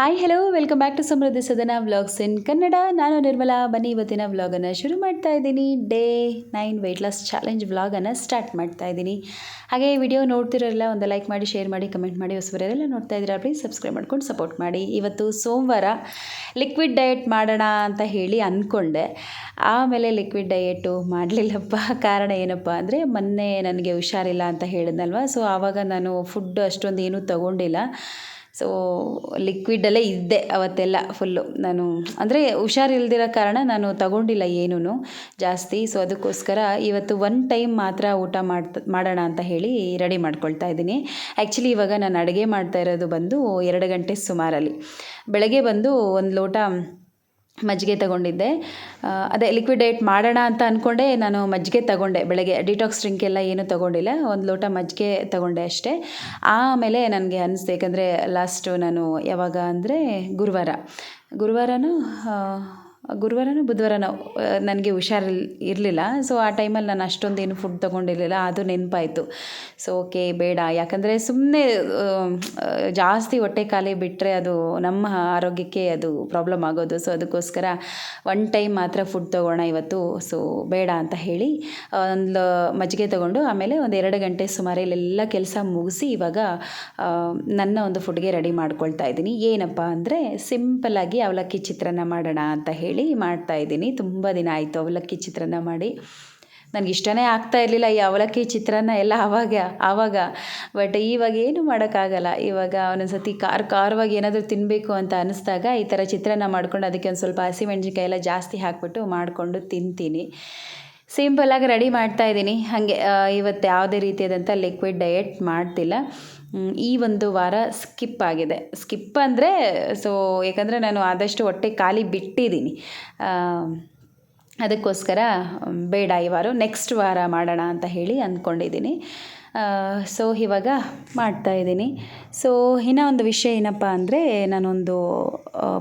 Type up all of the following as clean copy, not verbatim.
Hi hello welcome back to Samruddhi Sadana vlogs ಇನ್ ಕನ್ನಡ. ನಾನು ನಿರ್ಮಲಾ. ಬನ್ನಿ ಇವತ್ತಿನ ವ್ಲಾಗನ್ನು ಶುರು ಮಾಡ್ತಾ ಇದ್ದೀನಿ. ಡೇ 9 ವೆಯ್ಟ್ ಲಾಸ್ ಚಾಲೆಂಜ್ ವ್ಲಾಗನ್ನು ಸ್ಟಾರ್ಟ್ ಮಾಡ್ತಾ ಇದ್ದೀನಿ. ಹಾಗೆ ವಿಡಿಯೋ ನೋಡ್ತಿರೋಲ್ಲ ಒಂದು ಲೈಕ್ ಮಾಡಿ, ಶೇರ್ ಮಾಡಿ, ಕಮೆಂಟ್ ಮಾಡಿ. ಹೊಸಬರೆಲ್ಲ ನೋಡ್ತಾ ಇದ್ದೀರಾ ಪ್ಲೀಸ್ ಸಬ್ಸ್ಕ್ರೈಬ್ ಮಾಡ್ಕೊಂಡು ಸಪೋರ್ಟ್ ಮಾಡಿ. ಇವತ್ತು ಸೋಮವಾರ ಲಿಕ್ವಿಡ್ ಡಯಟ್ ಮಾಡೋಣ ಅಂತ ಹೇಳಿ ಅಂದ್ಕೊಂಡೆ. ಆಮೇಲೆ ಲಿಕ್ವಿಡ್ ಡಯೆಟು ಮಾಡಲಿಲ್ಲಪ್ಪ. ಕಾರಣ ಏನಪ್ಪ ಅಂದರೆ ಮೊನ್ನೆ ನನಗೆ ಹುಷಾರಿಲ್ಲ ಅಂತ ಹೇಳಿದ್ನಲ್ವ. ಸೊ ಆವಾಗ ನಾನು ಫುಡ್ ಅಷ್ಟೊಂದು ಏನೂ ತೊಗೊಂಡಿಲ್ಲ. ಸೊ ಲಿಕ್ವಿಡಲ್ಲೇ ಇದ್ದೆ ಅವತ್ತೆಲ್ಲ ಫುಲ್ಲು. ನಾನು ಅಂದರೆ ಹುಷಾರಿಲ್ದಿರೋ ಕಾರಣ ನಾನು ತಗೊಂಡಿಲ್ಲ ಏನೂ ಜಾಸ್ತಿ. ಸೊ ಅದಕ್ಕೋಸ್ಕರ ಇವತ್ತು ಒನ್ ಟೈಮ್ ಮಾತ್ರ ಊಟ ಮಾಡೋಣ ಅಂತ ಹೇಳಿ ರೆಡಿ ಮಾಡ್ಕೊಳ್ತಾ ಇದ್ದೀನಿ. ಆ್ಯಕ್ಚುಲಿ ಇವಾಗ ನಾನು ಅಡುಗೆ ಮಾಡ್ತಾ ಇರೋದು ಬಂದು 2 ಗಂಟೆ ಸುಮಾರಲ್ಲಿ. ಬೆಳಗ್ಗೆ ಬಂದು ಒಂದು ಲೋಟ ಮಜ್ಜಿಗೆ ತಗೊಂಡಿದ್ದೆ. ಅದೇ ಲಿಕ್ವಿಡ್ ಡಯಟ್ ಮಾಡೋಣ ಅಂತ ಅಂದ್ಕೊಂಡೆ ನಾನು ಮಜ್ಜಿಗೆ ತಗೊಂಡೆ ಬೆಳಗ್ಗೆ. ಡಿಟಾಕ್ಸ್ ಡ್ರಿಂಕ್ ಎಲ್ಲ ಏನೂ ತೊಗೊಂಡಿಲ್ಲ, ಒಂದು ಲೋಟ ಮಜ್ಜಿಗೆ ತಗೊಂಡೆ ಅಷ್ಟೇ. ಆಮೇಲೆ ನನಗೆ ಅನ್ನಿಸ್ತು, ಯಾಕಂದರೆ ಲಾಸ್ಟು ನಾನು ಯಾವಾಗ ಅಂದರೆ ಗುರುವಾರನೋ ಬುಧವಾರನೋ ನನಗೆ ಇರಲಿಲ್ಲ. ಸೊ ಆ ಟೈಮಲ್ಲಿ ನಾನು ಅಷ್ಟೊಂದೇನು ಫುಡ್ ತೊಗೊಂಡಿರಲಿಲ್ಲ, ಅದು ನೆನಪಾಯಿತು. ಸೊ ಓಕೆ ಬೇಡ, ಯಾಕಂದರೆ ಸುಮ್ಮನೆ ಜಾಸ್ತಿ ಹೊಟ್ಟೆ ಖಾಲಿ ಬಿಟ್ಟರೆ ಅದು ನಮ್ಮ ಆರೋಗ್ಯಕ್ಕೆ ಅದು ಪ್ರಾಬ್ಲಮ್ ಆಗೋದು. ಸೊ ಅದಕ್ಕೋಸ್ಕರ ಒನ್ ಟೈಮ್ ಮಾತ್ರ ಫುಡ್ ತೊಗೋಣ ಇವತ್ತು. ಸೊ ಬೇಡ ಅಂತ ಹೇಳಿ ಒಂದು ಮಜ್ಜಿಗೆ ತೊಗೊಂಡು ಆಮೇಲೆ ಒಂದು 2 ಗಂಟೆ ಸುಮಾರು ಇಲ್ಲೆಲ್ಲ ಕೆಲಸ ಮುಗಿಸಿ ಇವಾಗ ನನ್ನ ಒಂದು ಫುಡ್ಗೆ ರೆಡಿ ಮಾಡ್ಕೊಳ್ತಾ ಇದ್ದೀನಿ. ಏನಪ್ಪ ಅಂದರೆ ಸಿಂಪಲ್ಲಾಗಿ ಅವಲಕ್ಕಿ ಚಿತ್ರಾನ್ನ ಮಾಡೋಣ ಅಂತ ಹೇಳಿ ಮಾಡ್ತಾ ಇದ್ದೀನಿ. ತುಂಬ ದಿನ ಆಯಿತು ಅವಲಕ್ಕಿ ಚಿತ್ರಾನ್ನ ಮಾಡಿ. ನನಗೆ ಇಷ್ಟನೇ ಆಗ್ತಾ ಇರಲಿಲ್ಲ ಈ ಅವಲಕ್ಕಿ ಚಿತ್ರಾನ್ನ ಎಲ್ಲ ಆವಾಗ. ಬಟ್ ಇವಾಗ ಏನು ಮಾಡೋಕ್ಕಾಗಲ್ಲ. ಇವಾಗ ಒಂದೊಂದು ಸತಿ ಖಾರವಾಗಿ ಏನಾದರೂ ತಿನ್ನಬೇಕು ಅಂತ ಅನ್ನಿಸ್ದಾಗ ಈ ಥರ ಚಿತ್ರಾನ್ನ ಮಾಡ್ಕೊಂಡು ಅದಕ್ಕೆ ಒಂದು ಸ್ವಲ್ಪ ಹಸಿಮೆಣ್ಸಿನ್ಕಾಯಿ ಎಲ್ಲ ಜಾಸ್ತಿ ಹಾಕಿಬಿಟ್ಟು ಮಾಡಿಕೊಂಡು ತಿಂತೀನಿ. ಸಿಂಪಲ್ಲಾಗಿ ರೆಡಿ ಮಾಡ್ತಾ ಇದ್ದೀನಿ. ಹಾಗೆ ಇವತ್ತು ಯಾವುದೇ ರೀತಿಯಾದಂಥ ಲಿಕ್ವಿಡ್ ಡಯಟ್ ಮಾಡ್ತಿಲ್ಲ. ಈ ಒಂದು ವಾರ ಸ್ಕಿಪ್ ಆಗಿದೆ. ಸ್ಕಿಪ್ ಅಂದರೆ ಯಾಕಂದರೆ ನಾನು ಆದಷ್ಟು ಹೊಟ್ಟೆ ಖಾಲಿ ಬಿಟ್ಟಿದ್ದೀನಿ. ಅದಕ್ಕೋಸ್ಕರ ಬೇಡ ಈ ವಾರ, ನೆಕ್ಸ್ಟ್ ವಾರ ಮಾಡೋಣ ಅಂತ ಹೇಳಿ ಅಂದ್ಕೊಂಡಿದ್ದೀನಿ. ಸೊ ಇವಾಗ ಮಾಡ್ತಾಯಿದ್ದೀನಿ. ಸೊ ಇನ್ನೂ ಒಂದು ವಿಷಯ ಏನಪ್ಪ ಅಂದರೆ ನಾನೊಂದು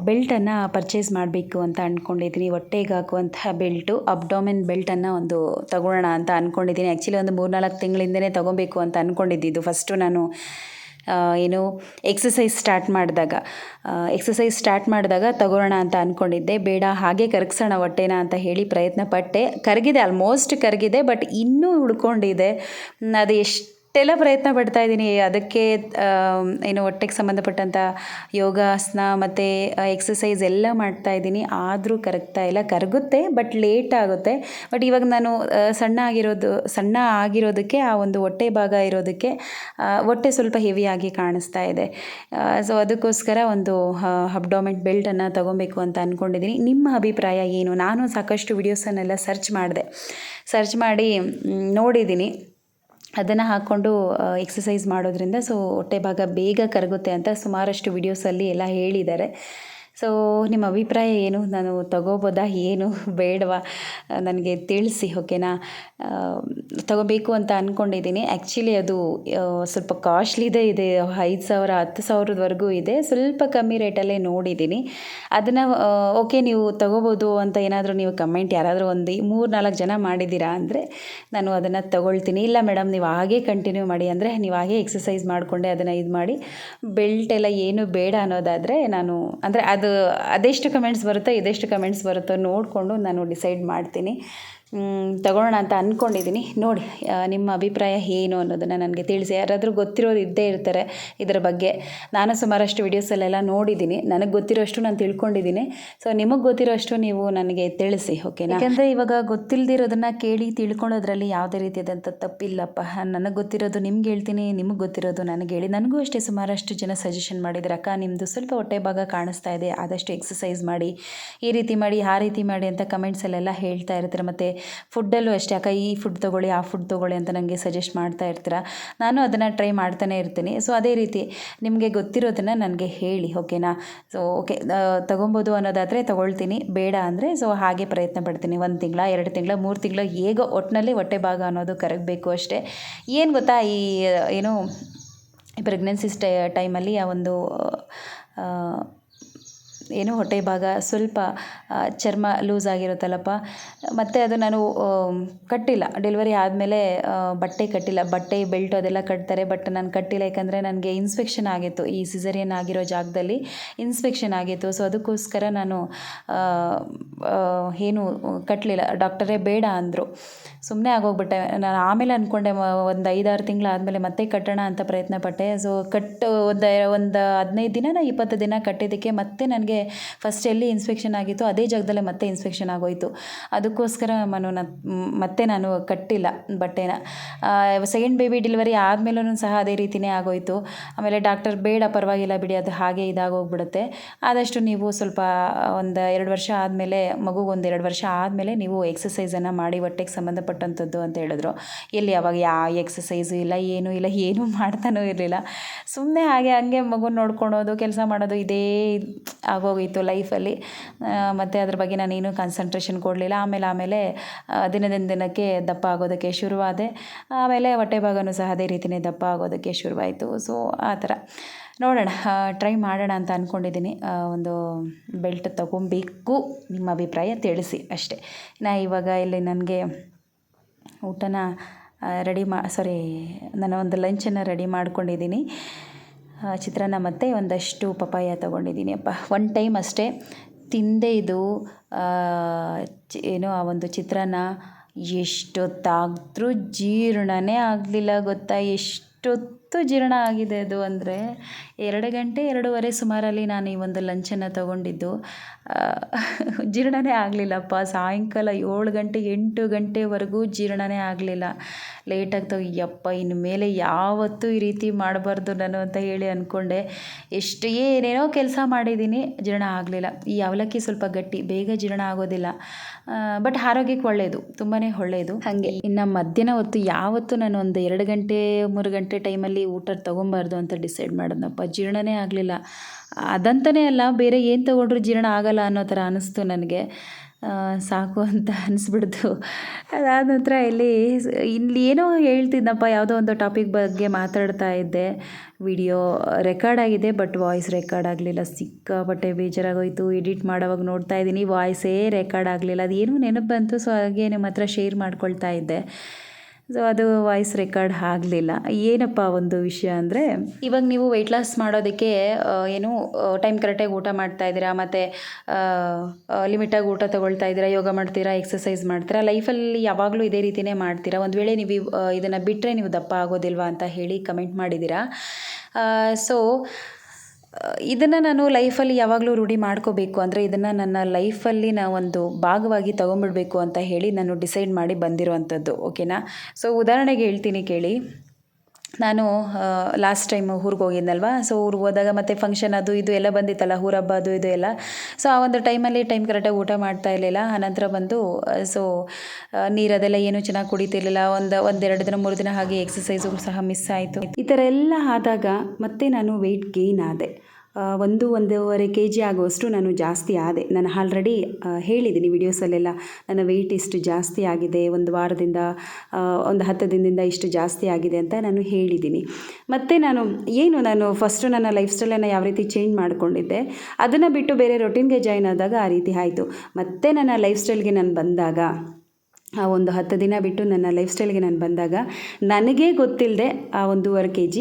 ಬೆಲ್ಟನ್ನು ಪರ್ಚೇಸ್ ಮಾಡಬೇಕು ಅಂತ ಅಂದ್ಕೊಂಡಿದ್ದೀನಿ. ಹೊಟ್ಟೆಗೆ ಹಾಕುವಂತಹ ಬೆಲ್ಟು, ಅಬ್ಡೋಮೆನ್ ಬೆಲ್ಟನ್ನು ಒಂದು ತಗೊಳ್ಳೋಣ ಅಂತ ಅಂದ್ಕೊಂಡಿದ್ದೀನಿ. ಆ್ಯಕ್ಚುಲಿ ಒಂದು 3-4 ತಿಂಗಳಿಂದನೇ ತೊಗೊಬೇಕು ಅಂತ ಅಂದ್ಕೊಂಡಿದ್ದು. ಫಸ್ಟು ನಾನು ಎಕ್ಸಸೈಸ್ ಸ್ಟಾರ್ಟ್ ಮಾಡಿದಾಗ ತಗೊಳ್ಳೋಣ ಅಂತ ಅಂದ್ಕೊಂಡಿದ್ದೆ. ಬೇಡ ಹಾಗೆ ಕರಗಿಸೋಣ ಹೊಟ್ಟೆನ ಅಂತ ಹೇಳಿ ಪ್ರಯತ್ನ ಪಟ್ಟೆ. ಕರಗಿದೆ, ಆಲ್ಮೋಸ್ಟ್ ಕರಗಿದೆ, ಬಟ್ ಇನ್ನೂ ಉಳ್ಕೊಂಡಿದೆ. ಅದು ಎಷ್ಟೆಲ್ಲ ಪ್ರಯತ್ನ ಪಡ್ತಾ ಇದ್ದೀನಿ ಅದಕ್ಕೆ. ಹೊಟ್ಟೆಗೆ ಸಂಬಂಧಪಟ್ಟಂಥ ಯೋಗಾಸನ ಮತ್ತು ಎಕ್ಸಸೈಸ್ ಎಲ್ಲ ಮಾಡ್ತಾ ಇದ್ದೀನಿ, ಆದರೂ ಕರಗ್ತಾ ಇಲ್ಲ. ಕರಗುತ್ತೆ ಬಟ್ ಲೇಟ್ ಆಗುತ್ತೆ. ಬಟ್ ಇವಾಗ ನಾನು ಸಣ್ಣ ಆಗಿರೋದಕ್ಕೆ ಆ ಒಂದು ಹೊಟ್ಟೆ ಭಾಗ ಇರೋದಕ್ಕೆ ಹೊಟ್ಟೆ ಸ್ವಲ್ಪ ಹೆವಿಯಾಗಿ ಕಾಣಿಸ್ತಾ ಇದೆ. ಸೊ ಅದಕ್ಕೋಸ್ಕರ ಒಂದು ಅಬ್ಡೋಮೆನ್ ಬೆಲ್ಟನ್ನು ತೊಗೊಬೇಕು ಅಂತ ಅಂದ್ಕೊಂಡಿದ್ದೀನಿ. ನಿಮ್ಮ ಅಭಿಪ್ರಾಯ ಏನು? ನಾನು ಸಾಕಷ್ಟು ವಿಡಿಯೋಸನ್ನೆಲ್ಲ ಸರ್ಚ್ ಮಾಡಿ ನೋಡಿದ್ದೀನಿ. ಅದನ್ನು ಹಾಕ್ಕೊಂಡು ಎಕ್ಸಸೈಸ್ ಮಾಡೋದ್ರಿಂದ ಹೊಟ್ಟೆ ಭಾಗ ಬೇಗ ಕರಗುತ್ತೆ ಅಂತ ಸುಮಾರಷ್ಟು ವಿಡಿಯೋಸಲ್ಲಿ ಎಲ್ಲ ಹೇಳಿದ್ದಾರೆ. ಸೊ ನಿಮ್ಮ ಅಭಿಪ್ರಾಯ ಏನು? ನಾನು ತಗೋಬೋದಾ ಏನು ಬೇಡವಾ ನನಗೆ ತಿಳಿಸಿ, ಓಕೆನಾ? ತಗೋಬೇಕು ಅಂತ ಅಂದ್ಕೊಂಡಿದ್ದೀನಿ. ಆ್ಯಕ್ಚುಲಿ ಅದು ಸ್ವಲ್ಪ ಕಾಸ್ಟ್ಲಿದೇ ಇದೆ, 5,000 10,000ವರೆಗೂ ಇದೆ. ಸ್ವಲ್ಪ ಕಮ್ಮಿ ರೇಟಲ್ಲೇ ನೋಡಿದ್ದೀನಿ. ಅದನ್ನು ಓಕೆ ನೀವು ತಗೋಬೋದು ಅಂತ ಏನಾದರೂ ನೀವು ಕಮೆಂಟ್ ಯಾರಾದರೂ ಒಂದು 3-4 ಜನ ಮಾಡಿದ್ದೀರಾ ಅಂದರೆ ನಾನು ಅದನ್ನು ತಗೊಳ್ತೀನಿ. ಇಲ್ಲ ಮೇಡಮ್ ನೀವು ಹಾಗೇ ಕಂಟಿನ್ಯೂ ಮಾಡಿ ಅಂದರೆ ನೀವು ಹಾಗೇ ಎಕ್ಸಸೈಸ್ ಮಾಡಿಕೊಂಡೆ ಅದನ್ನು ಇದು ಮಾಡಿ, ಬೆಲ್ಟ್ ಎಲ್ಲ ಏನು ಬೇಡ ಅನ್ನೋದಾದರೆ ನಾನು ಅಂದರೆ ಅದೆಷ್ಟು ಕಮೆಂಟ್ಸ್ ಬರುತ್ತೋ ಇದೆಷ್ಟು ಕಮೆಂಟ್ಸ್ ಬರುತ್ತೋ ನೋಡಿಕೊಂಡು ನಾನು ಡಿಸೈಡ್ ಮಾಡ್ತೀನಿ. ತಗೊಳ್ಳೋಣ ಅಂತ ಅಂದ್ಕೊಂಡಿದ್ದೀನಿ. ನೋಡಿ ನಿಮ್ಮ ಅಭಿಪ್ರಾಯ ಏನು ಅನ್ನೋದನ್ನು ನನಗೆ ತಿಳಿಸಿ. ಯಾರಾದರೂ ಗೊತ್ತಿರೋರು ಇದ್ದೇ ಇರ್ತಾರೆ ಇದರ ಬಗ್ಗೆ. ನಾನು ಸುಮಾರಷ್ಟು ವೀಡಿಯೋಸಲ್ಲೆಲ್ಲ ನೋಡಿದ್ದೀನಿ, ನನಗೆ ಗೊತ್ತಿರೋಷ್ಟು ನಾನು ತಿಳ್ಕೊಂಡಿದ್ದೀನಿ. ಸೊ ನಿಮಗೆ ಗೊತ್ತಿರೋಷ್ಟು ನೀವು ನನಗೆ ತಿಳಿಸಿ, ಓಕೆನಾ? ಯಾಕೆಂದರೆ ಇವಾಗ ಗೊತ್ತಿಲ್ಲದಿರೋದನ್ನು ಕೇಳಿ ತಿಳ್ಕೊಳ್ಳೋದ್ರಲ್ಲಿ ಯಾವುದೇ ರೀತಿಯಾದಂಥ ತಪ್ಪಿಲ್ಲಪ್ಪ. ನನಗೆ ಗೊತ್ತಿರೋದು ನಿಮ್ಗೆ ಹೇಳ್ತೀನಿ, ನಿಮಗೆ ಗೊತ್ತಿರೋದು ನನಗೆ ಹೇಳಿ. ನನಗೂ ಅಷ್ಟೇ ಸುಮಾರಷ್ಟು ಜನ ಸಜೆಷನ್ ಮಾಡಿದ್ರು, ಅಕ್ಕ ನಿಮ್ಮದು ಸ್ವಲ್ಪ ಹೊಟ್ಟೆ ಭಾಗ ಕಾಣಿಸ್ತಾ ಇದೆ, ಆದಷ್ಟು ಎಕ್ಸಸೈಸ್ ಮಾಡಿ, ಈ ರೀತಿ ಮಾಡಿ ಆ ರೀತಿ ಮಾಡಿ ಅಂತ ಕಮೆಂಟ್ಸಲ್ಲೆಲ್ಲ ಹೇಳ್ತಾ ಇರ್ತಾರೆ. ಮತ್ತು ಫುಡ್ಡಲ್ಲೂ ಅಷ್ಟೇ, ಅಕ್ಕ ಈ ಫುಡ್ ತೊಗೊಳ್ಳಿ ಆ ಫುಡ್ ತೊಗೊಳ್ಳಿ ಅಂತ ನನಗೆ ಸಜೆಸ್ಟ್ ಮಾಡ್ತಾ ಇರ್ತೀರ. ನಾನು ಅದನ್ನು ಟ್ರೈ ಮಾಡ್ತಾನೆ ಇರ್ತೀನಿ. ಸೊ ಅದೇ ರೀತಿ ನಿಮಗೆ ಗೊತ್ತಿರೋದನ್ನು ನನಗೆ ಹೇಳಿ, ಓಕೆನಾ? ಸೊ ಓಕೆ ತೊಗೊಬೋದು ಅನ್ನೋದಾದರೆ ತೊಗೊಳ್ತೀನಿ, ಬೇಡ ಅಂದರೆ ಸೊ ಹಾಗೆ ಪ್ರಯತ್ನ ಪಡ್ತೀನಿ. 1 ತಿಂಗಳ 2 ತಿಂಗಳ 3 ತಿಂಗಳ ಹೇಗೋ ಒಟ್ಟಿನಲ್ಲಿ ಹೊಟ್ಟೆ ಭಾಗ ಅನ್ನೋದು ಕರಗಬೇಕು ಅಷ್ಟೇ. ಏನು ಗೊತ್ತಾ, ಈ ಪ್ರೆಗ್ನೆನ್ಸಿ ಟೈಮಲ್ಲಿ ಆ ಒಂದು ಏನು ಹೊಟ್ಟೆ ಭಾಗ ಸ್ವಲ್ಪ ಚರ್ಮ ಲೂಸ್ ಆಗಿರುತ್ತಲ್ಲಪ್ಪ, ಮತ್ತು ಅದು ನಾನು ಕಟ್ಟಿಲ್ಲ. ಡೆಲಿವರಿ ಆದಮೇಲೆ ಬಟ್ಟೆ ಕಟ್ಟಿಲ್ಲ. ಬಟ್ಟೆ ಬೆಲ್ಟು ಅದೆಲ್ಲ ಕಟ್ತಾರೆ, ಬಟ್ ನಾನು ಕಟ್ಟಿಲ್ಲ. ಯಾಕಂದರೆ ನನಗೆ ಇನ್ಸ್ಪೆಕ್ಷನ್ ಆಗಿತ್ತು, ಈ ಸಿಸೇರಿಯನ್ ಆಗಿರೋ ಜಾಗದಲ್ಲಿ ಇನ್ಸ್ಪೆಕ್ಷನ್ ಆಗಿತ್ತು. ಸೊ ಅದಕ್ಕೋಸ್ಕರ ನಾನು ಏನು ಕಟ್ಟಲಿಲ್ಲ. ಡಾಕ್ಟರೇ ಬೇಡ ಅಂದರು. ಸುಮ್ಮನೆ ಆಗೋಗ್ಬಿಟ್ಟೆ ನಾನು. ಆಮೇಲೆ ಅಂದ್ಕೊಂಡೆ ಒಂದು 5-6 ತಿಂಗಳಾದಮೇಲೆ ಮತ್ತೆ ಕಟ್ಟೋಣ ಅಂತ ಪ್ರಯತ್ನ ಪಟ್ಟೆ. ಸೊ ಒಂದು 15 ದಿನ 20 ದಿನ ಕಟ್ಟಿದ್ದಕ್ಕೆ ಮತ್ತೆ ನನಗೆ ಫಸ್ಟ್ ಎಲ್ಲಿ ಇನ್ಸ್ಪೆಕ್ಷನ್ ಆಗಿತ್ತು ಅದೇ ಜಾಗದಲ್ಲೇ ಮತ್ತೆ ಇನ್ಸ್ಪೆಕ್ಷನ್ ಆಗೋಯಿತು. ಅದಕ್ಕೋಸ್ಕರ ಮತ್ತೆ ನಾನು ಕಟ್ಟಿಲ್ಲ ಬಟ್ಟೆನ. ಸೆಕೆಂಡ್ ಬೇಬಿ ಡೆಲಿವರಿ ಆದಮೇಲೂ ಸಹ ಅದೇ ರೀತಿಯೇ ಆಗೋಯಿತು. ಆಮೇಲೆ ಡಾಕ್ಟರ್ ಬೇಡ, ಪರವಾಗಿಲ್ಲ ಬಿಡಿ, ಅದು ಹಾಗೆ ಇದಾಗೋಗ್ಬಿಡುತ್ತೆ, ಆದಷ್ಟು ನೀವು ಸ್ವಲ್ಪ ಒಂದು 2 ವರ್ಷ ಆದಮೇಲೆ, ಮಗುಗೊಂದು 2 ವರ್ಷ ಆದಮೇಲೆ ನೀವು ಎಕ್ಸಸೈಸನ್ನು ಮಾಡಿ, ಹೊಟ್ಟೆಗೆ ಸಂಬಂಧಪಟ್ಟಂಥದ್ದು ಅಂತ ಹೇಳಿದ್ರು. ಎಲ್ಲಿ ಅವಾಗ ಎಕ್ಸಸೈಸು ಇಲ್ಲ, ಏನೂ ಮಾಡ್ತಾನೂ ಇರಲಿಲ್ಲ. ಸುಮ್ಮನೆ ಹಂಗೆ ಮಗುನ ನೋಡ್ಕೊಳೋದು, ಕೆಲಸ ಮಾಡೋದು, ಇದೇ ಆಗೋಗಿತ್ತು ಲೈಫಲ್ಲಿ. ಮತ್ತು ಅದ್ರ ಬಗ್ಗೆ ನಾನೇನು ಕಾನ್ಸಂಟ್ರೇಷನ್ ಕೊಡಲಿಲ್ಲ. ಆಮೇಲೆ ದಿನದಿಂದ ದಿನಕ್ಕೆ ದಪ್ಪ ಆಗೋದಕ್ಕೆ ಶುರುವಾದೆ. ಆಮೇಲೆ ಹೊಟ್ಟೆ ಭಾಗನೂ ಸಹ ಅದೇ ರೀತಿಯೇ ದಪ್ಪ ಆಗೋದಕ್ಕೆ ಶುರುವಾಯಿತು. ಸೊ ಆ ಥರ ನೋಡೋಣ, ಟ್ರೈ ಮಾಡೋಣ ಅಂತ ಅಂದ್ಕೊಂಡಿದ್ದೀನಿ. ಒಂದು ಬೆಲ್ಟ್ ತೊಗೊಬೇಕು. ನಿಮ್ಮ ಅಭಿಪ್ರಾಯ ತಿಳಿಸಿ ಅಷ್ಟೇ. ಇವಾಗ ಇಲ್ಲಿ ನನಗೆ ಊಟನ ನಾನು ಒಂದು ಲಂಚನ್ನು ರೆಡಿ ಮಾಡ್ಕೊಂಡಿದ್ದೀನಿ. ಚಿತ್ರಾನ್ನ ಮತ್ತು ಒಂದಷ್ಟು ಪಪಾಯ ತೊಗೊಂಡಿದ್ದೀನಿ. ಒನ್ ಟೈಮ್ ಅಷ್ಟೇ ತಿಂದೆ. ಇದು ಏನೋ ಆ ಒಂದು ಚಿತ್ರಾನ್ನ ಎಷ್ಟೊತ್ತಾದರೂ ಜೀರ್ಣನೇ ಆಗಲಿಲ್ಲ ಗೊತ್ತಾ. ಎಷ್ಟೊತ್ತು ಜೀರ್ಣ ಆಗಿದೆ ಅದು ಅಂದರೆ 2 ಗಂಟೆ 2:15 ಸುಮಾರಲ್ಲಿ ನಾನು ಈ ಒಂದು ಲಂಚನ್ನು ತೊಗೊಂಡಿದ್ದು. ಜೀರ್ಣನೇ ಆಗಲಿಲ್ಲಪ್ಪ. ಸಾಯಂಕಾಲ 7 ಗಂಟೆ 8 ಗಂಟೆವರೆಗೂ ಜೀರ್ಣನೇ ಆಗಲಿಲ್ಲ. ಲೇಟಾಗಿ ಯಪ್ಪ, ಇನ್ನು ಮೇಲೆ ಯಾವತ್ತೂ ಈ ರೀತಿ ಮಾಡಬಾರ್ದು ನಾನು ಅಂತ ಹೇಳಿ ಅಂದ್ಕೊಂಡೆ. ಏನೇನೋ ಕೆಲಸ ಮಾಡಿದ್ದೀನಿ, ಜೀರ್ಣ ಆಗಲಿಲ್ಲ. ಈ ಅವಲಕ್ಕಿ ಸ್ವಲ್ಪ ಗಟ್ಟಿ, ಬೇಗ ಜೀರ್ಣ ಆಗೋದಿಲ್ಲ, ಬಟ್ ಆರೋಗ್ಯಕ್ಕೆ ಒಳ್ಳೆಯದು, ತುಂಬಾ ಒಳ್ಳೆಯದು. ಹಾಗೆ ಇನ್ನು ಮಧ್ಯಾಹ್ನ ಹೊತ್ತು ಯಾವತ್ತೂ ನಾನು ಒಂದು 2 ಗಂಟೆ 3 ಗಂಟೆ ಟೈಮಲ್ಲಿ ಊಟ ತೊಗೊಬಾರ್ದು ಅಂತ ಡಿಸೈಡ್ ಮಾಡೋದಪ್ಪ. ಜೀರ್ಣನೇ ಆಗಲಿಲ್ಲ. ಅದಂತನೇ ಅಲ್ಲ, ಬೇರೆ ಏನು ತೊಗೊಂಡ್ರೂ ಜೀರ್ಣ ಆಗಲ್ಲ ಅನ್ನೋ ಥರ ಅನ್ನಿಸ್ತು ನನಗೆ. ಸಾಕು ಅಂತ ಅನಿಸ್ಬಿಡ್ತು. ಅದಾದ ನಂತರ ಇಲ್ಲಿ ಏನೋ ಹೇಳ್ತಿದ್ದಪ್ಪ, ಯಾವುದೋ ಒಂದು ಟಾಪಿಕ್ ಬಗ್ಗೆ ಮಾತಾಡ್ತಾ ಇದ್ದೆ. ವಿಡಿಯೋ ರೆಕಾರ್ಡ್ ಆಗಿದೆ, ಬಟ್ ವಾಯ್ಸ್ ರೆಕಾರ್ಡ್ ಆಗಲಿಲ್ಲ. ಸಿಕ್ಕಾಪಟ್ಟೆ ಬೇಜಾರಾಗೋಯಿತು. ಎಡಿಟ್ ಮಾಡೋವಾಗ ನೋಡ್ತಾ ಇದ್ದೀನಿ, ವಾಯ್ಸೇ ರೆಕಾರ್ಡ್ ಆಗಲಿಲ್ಲ. ಅದು ಏನೋ ನೆನಪು ಬಂತು, ಸೊ ಹಾಗೆ ನಿಮ್ಮ ಹತ್ರ ಶೇರ್ ಮಾಡ್ಕೊಳ್ತಾ ಇದ್ದೆ. ಸೊ ಅದು ವಾಯ್ಸ್ ರೆಕಾರ್ಡ್ ಆಗಲಿಲ್ಲ. ಏನಪ್ಪ ಒಂದು ವಿಷಯ ಅಂದರೆ, ಇವಾಗ ನೀವು ವೆಯ್ಟ್ ಲಾಸ್ ಮಾಡೋದಕ್ಕೆ ಟೈಮ್ ಕರೆಕ್ಟಾಗಿ ಊಟ ಮಾಡ್ತಾಯಿದ್ದೀರಾ, ಮತ್ತು ಲಿಮಿಟಾಗಿ ಊಟ ತೊಗೊಳ್ತಾ ಇದ್ದೀರಾ, ಯೋಗ ಮಾಡ್ತೀರಾ, ಎಕ್ಸಸೈಸ್ ಮಾಡ್ತೀರಾ, ಲೈಫಲ್ಲಿ ಯಾವಾಗಲೂ ಇದೇ ರೀತಿಯೇ ಮಾಡ್ತೀರಾ. ಒಂದು ವೇಳೆ ನೀವು ಇದನ್ನು ಬಿಟ್ಟರೆ ನೀವು ದಪ್ಪ ಆಗೋದಿಲ್ವಾ ಅಂತ ಹೇಳಿ ಕಮೆಂಟ್ ಮಾಡಿದ್ದೀರಾ. ಸೊ ಇದನ್ನು ನಾನು ಲೈಫಲ್ಲಿ ಯಾವಾಗಲೂ ರೂಢಿ ಮಾಡ್ಕೋಬೇಕು, ಅಂದರೆ ಇದನ್ನು ನನ್ನ ಲೈಫಲ್ಲಿ ಒಂದು ಭಾಗವಾಗಿ ತೊಗೊಂಬಿಡಬೇಕು ಅಂತ ಹೇಳಿ ನಾನು ಡಿಸೈಡ್ ಮಾಡಿ ಬಂದಿರೋವಂಥದ್ದು. ಓಕೆನಾ. ಸೊ ಉದಾಹರಣೆಗೆ ಹೇಳ್ತೀನಿ ಕೇಳಿ. ನಾನು ಲಾಸ್ಟ್ ಟೈಮ್ ಊರಿಗೆ ಹೋಗಿದ್ನಲ್ವ. ಸೊ ಊರಿಗೆ ಹೋದಾಗ ಮತ್ತು ಫಂಕ್ಷನ್ ಅದು ಇದು ಎಲ್ಲ ಬಂದಿತ್ತಲ್ಲ, ಊರ ಹಬ್ಬ ಅದು ಇದು ಎಲ್ಲ. ಸೊ ಆ ಒಂದು ಟೈಮಲ್ಲಿ ಟೈಮ್ ಕರೆಕ್ಟಾಗಿ ಊಟ ಮಾಡ್ತಾ ಇರಲಿಲ್ಲ. ಆನಂತರ ಬಂದು ನೀರದೆಲ್ಲ ಏನೂ ಚೆನ್ನಾಗಿ ಕುಡಿತಿರ್ಲಿಲ್ಲ. ಒಂದು 2 ದಿನ 3 ದಿನ ಹಾಗೆ ಎಕ್ಸಸೈಸು ಸಹ ಮಿಸ್ ಆಯಿತು. ಈ ಥರ ಎಲ್ಲ ಆದಾಗ ಮತ್ತೆ ನಾನು ವೆಯ್ಟ್ ಗೇನ್ ಆದೆ. 1-1.5 kg ಆಗುವಷ್ಟು ನಾನು ಜಾಸ್ತಿ ಆದೆ. ನಾನು ಆಲ್ರೆಡಿ ಹೇಳಿದ್ದೀನಿ ವಿಡಿಯೋಸಲ್ಲೆಲ್ಲ, ನನ್ನ ವೆಯ್ಟ್ ಇಷ್ಟು ಜಾಸ್ತಿ ಆಗಿದೆ, ಒಂದು ವಾರದಿಂದ ಒಂದು 10 ದಿನದಿಂದ ಇಷ್ಟು ಜಾಸ್ತಿ ಆಗಿದೆ ಅಂತ ನಾನು ಹೇಳಿದ್ದೀನಿ. ಮತ್ತು ನಾನು ಫಸ್ಟು ನನ್ನ ಲೈಫ್ ಸ್ಟೈಲನ್ನು ಯಾವ ರೀತಿ ಚೇಂಜ್ ಮಾಡಿಕೊಂಡಿದ್ದೆ, ಅದನ್ನು ಬಿಟ್ಟು ಬೇರೆ ರೊಟೀನ್ಗೆ ಜಾಯ್ನ್ ಆದಾಗ ಆ ರೀತಿ ಆಯಿತು. ಮತ್ತು ನನ್ನ ಲೈಫ್ ಸ್ಟೈಲ್ಗೆ ನಾನು ಬಂದಾಗ, ಆ ಒಂದು 10 ದಿನ ಬಿಟ್ಟು ನನ್ನ ಲೈಫ್ ಸ್ಟೈಲ್ಗೆ ನಾನು ಬಂದಾಗ, ನನಗೇ ಗೊತ್ತಿಲ್ಲದೆ ಆ 1.5 kg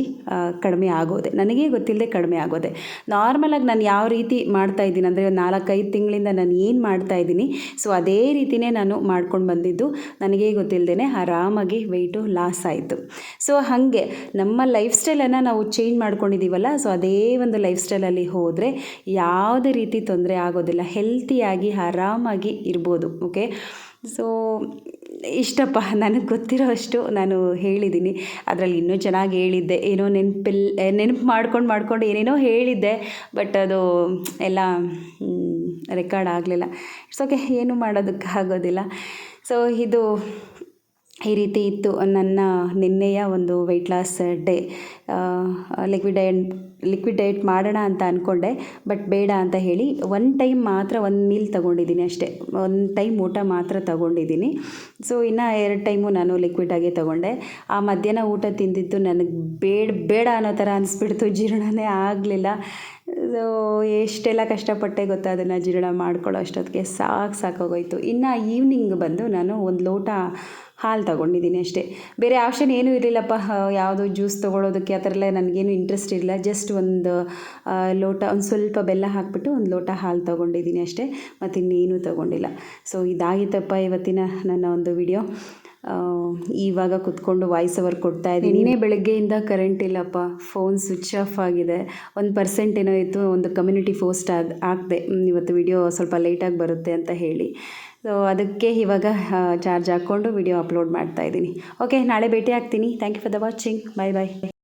ಕಡಿಮೆ ಆಗೋದೆ. ನನಗೇ ಗೊತ್ತಿಲ್ಲದೆ ಕಡಿಮೆ ಆಗೋದೆ. ನಾರ್ಮಲಾಗಿ ನಾನು ಯಾವ ರೀತಿ ಮಾಡ್ತಾಯಿದ್ದೀನಿ ಅಂದರೆ, 4-5 ತಿಂಗಳಿಂದ ನಾನು ಏನು ಮಾಡ್ತಾಯಿದ್ದೀನಿ, ಸೊ ಅದೇ ರೀತಿಯೇ ನಾನು ಮಾಡ್ಕೊಂಡು ಬಂದಿದ್ದು. ನನಗೇ ಗೊತ್ತಿಲ್ಲದೇ ಆರಾಮಾಗಿ ವೆಯ್ಟು ಲಾಸ್ ಆಯಿತು. ಸೊ ಹಾಗೆ ನಮ್ಮ ಲೈಫ್ ಸ್ಟೈಲನ್ನು ನಾವು ಚೇಂಜ್ ಮಾಡ್ಕೊಂಡಿದ್ದೀವಲ್ಲ, ಸೊ ಅದೇ ಒಂದು ಲೈಫ್ ಸ್ಟೈಲಲ್ಲಿ ಹೋದರೆ ಯಾವುದೇ ರೀತಿ ತೊಂದರೆ ಆಗೋದಿಲ್ಲ. ಹೆಲ್ತಿಯಾಗಿ ಆರಾಮಾಗಿ ಇರ್ಬೋದು. ಓಕೆ. ಸೊ ಇಷ್ಟಪ್ಪ, ನನಗೆ ಗೊತ್ತಿರೋ ಅಷ್ಟು ನಾನು ಹೇಳಿದ್ದೀನಿ. ಅದರಲ್ಲಿ ಇನ್ನೂ ಚೆನ್ನಾಗಿ ಹೇಳಿದ್ದೆ, ಏನೋ ನೆನಪು ಮಾಡ್ಕೊಂಡು ಏನೇನೋ ಹೇಳಿದ್ದೆ, ಬಟ್ ಅದು ಎಲ್ಲ ರೆಕಾರ್ಡ್ ಆಗಲಿಲ್ಲ. ಇಟ್ಸ್ ಓಕೆ, ಏನೂ ಮಾಡೋದಕ್ಕಾಗೋದಿಲ್ಲ. ಸೊ ಇದು ಈ ರೀತಿ ಇತ್ತು ನನ್ನ ನಿನ್ನೆಯ ಒಂದು weight loss day. Liquid diet ಮಾಡೋಣ ಅಂತ ಅಂದ್ಕೊಂಡೆ, ಬಟ್ ಬೇಡ ಅಂತ ಹೇಳಿ ಒನ್ ಟೈಮ್ ಮಾತ್ರ ಒಂದು ಮೀಲ್ ತೊಗೊಂಡಿದ್ದೀನಿ ಅಷ್ಟೇ. ಒಂದು ಟೈಮ್ ಊಟ ಮಾತ್ರ ತೊಗೊಂಡಿದ್ದೀನಿ. ಸೊ ಇನ್ನು 2 ಟೈಮು ನಾನು ಲಿಕ್ವಿಡಾಗೆ ತೊಗೊಂಡೆ. ಆ ಮಧ್ಯಾಹ್ನ ಊಟ ತಿಂದಿದ್ದು ನನಗೆ ಬೇಡ ಅನ್ನೋ ಥರ ಅನಿಸ್ಬಿಡ್ತು, ಜೀರ್ಣನೇ ಆಗಲಿಲ್ಲ. ಸೊ ಎಷ್ಟೆಲ್ಲ ಕಷ್ಟಪಟ್ಟೆ ಗೊತ್ತಾ ಅದನ್ನು ಜೀರ್ಣ ಮಾಡ್ಕೊಳ್ಳೋ ಅಷ್ಟೊತ್ತಿಗೆ ಸಾಕಾಗೋಯ್ತು. ಇನ್ನು ಈವ್ನಿಂಗ್ ಬಂದು ನಾನು 1 ಲೋಟ ಹಾಲು ತೊಗೊಂಡಿದ್ದೀನಿ ಅಷ್ಟೇ. ಬೇರೆ ಆಪ್ಷನ್ ಏನೂ ಇರಲಿಲ್ಲಪ್ಪ, ಯಾವುದೋ ಜ್ಯೂಸ್ ತೊಗೊಳೋದಕ್ಕೆ ಆ ಥರ ಎಲ್ಲ ನನಗೇನು ಇಂಟ್ರೆಸ್ಟ್ ಇರಲಿಲ್ಲ. ಜಸ್ಟ್ ಒಂದು ಲೋಟ ಒಂದು ಸ್ವಲ್ಪ ಬೆಲ್ಲ ಹಾಕಿಬಿಟ್ಟು 1 ಲೋಟ ಹಾಲು ತೊಗೊಂಡಿದ್ದೀನಿ ಅಷ್ಟೇ, ಮತ್ತು ಇನ್ನೇನೂ ತೊಗೊಂಡಿಲ್ಲ. ಸೊ ಇದಾಗಿತ್ತಪ್ಪ ಇವತ್ತಿನ ನನ್ನ ಒಂದು ವಿಡಿಯೋ. ಇವಾಗ ಕುತ್ಕೊಂಡು ವಾಯ್ಸ್ ಓವರ್ ಕೊಡ್ತಾ ಇದ್ದೀನಿ. ನಿನ್ನೆ ಬೆಳಗ್ಗೆಯಿಂದ ಕರೆಂಟ್ ಇಲ್ಲಪ್ಪ, ಫೋನ್ ಸ್ವಿಚ್ ಆಫ್ ಆಗಿದೆ. 1% ಏನೋ ಇತ್ತು, ಒಂದು ಕಮ್ಯುನಿಟಿ ಪೋಸ್ಟ್ ಹಾಕಿದೆ ಇವತ್ತು ವಿಡಿಯೋ ಸ್ವಲ್ಪ ಲೇಟಾಗಿ ಬರುತ್ತೆ ಅಂತ ಹೇಳಿ. ಸೊ ಅದಕ್ಕೆ ಇವಾಗ ಚಾರ್ಜ್ ಹಾಕ್ಕೊಂಡು ವಿಡಿಯೋ ಅಪ್ಲೋಡ್ ಮಾಡ್ತಾ ಇದ್ದೀನಿ. ಓಕೆ, ನಾಳೆ ಭೇಟಿ ಆಗ್ತೀನಿ. Thank you for the watching. Bye bye.